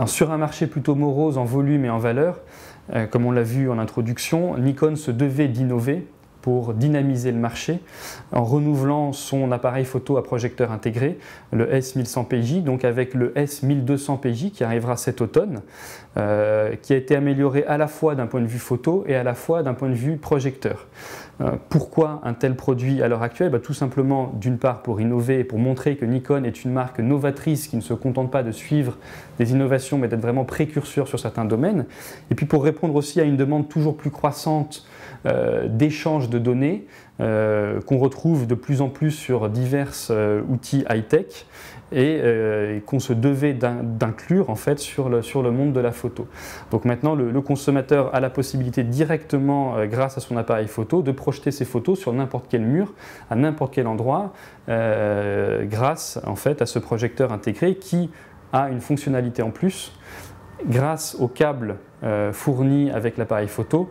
Alors, sur un marché plutôt morose en volume et en valeur, comme on l'a vu en introduction, Nikon se devait d'innover pour dynamiser le marché en renouvelant son appareil photo à projecteur intégré, le S1100PJ, donc avec le S1200PJ qui arrivera cet automne, qui a été amélioré à la fois d'un point de vue photo et à la fois d'un point de vue projecteur. Pourquoi un tel produit à l'heure actuelle? Tout simplement, d'une part, pour innover et pour montrer que Nikon est une marque novatrice qui ne se contente pas de suivre des innovations mais d'être vraiment précurseur sur certains domaines. Et puis pour répondre aussi à une demande toujours plus croissante d'échange de données qu'on retrouve de plus en plus sur divers outils high-tech et qu'on se devait d'inclure en fait sur le monde de la photo. Donc maintenant le consommateur a la possibilité directement grâce à son appareil photo de projeter ses photos sur n'importe quel mur, à n'importe quel endroit grâce en fait à ce projecteur intégré qui a une fonctionnalité en plus. Grâce au câble fourni avec l'appareil photo,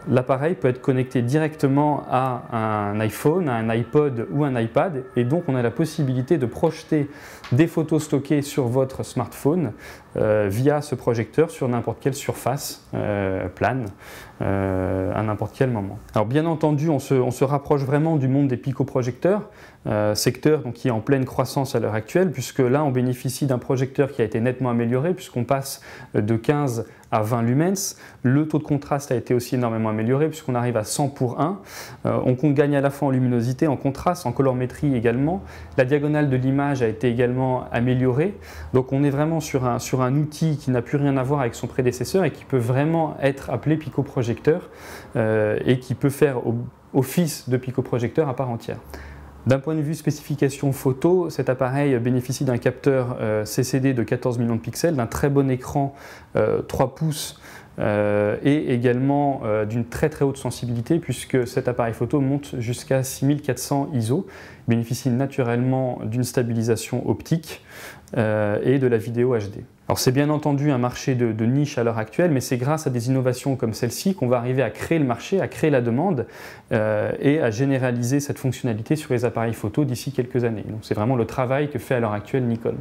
l'appareil peut être connecté directement à un iPhone, à un iPod ou un iPad et donc on a la possibilité de projeter des photos stockées sur votre smartphone via ce projecteur sur n'importe quelle surface plane à n'importe quel moment. Alors bien entendu, on se rapproche vraiment du monde des picoprojecteurs, secteur donc, qui est en pleine croissance à l'heure actuelle puisque là on bénéficie d'un projecteur qui a été nettement amélioré puisqu'on passe de 15 à 20 lumens. Le taux de contraste a été aussi énormément amélioré puisqu'on arrive à 100 pour 1. On gagne à la fois en luminosité, en contraste, en colorimétrie également. La diagonale de l'image a été également améliorée. Donc on est vraiment sur un outil qui n'a plus rien à voir avec son prédécesseur et qui peut vraiment être appelé picoprojecteur et qui peut faire office de picoprojecteur à part entière. D'un point de vue spécification photo, cet appareil bénéficie d'un capteur CCD de 14 millions de pixels, d'un très bon écran 3 pouces et également d'une très haute sensibilité puisque cet appareil photo monte jusqu'à 6400 ISO, bénéficie naturellement d'une stabilisation optique et de la vidéo HD. Alors c'est bien entendu un marché de niche à l'heure actuelle, mais c'est grâce à des innovations comme celle-ci qu'on va arriver à créer le marché, à créer la demande et à généraliser cette fonctionnalité sur les appareils photo d'ici quelques années. Donc c'est vraiment le travail que fait à l'heure actuelle Nikon.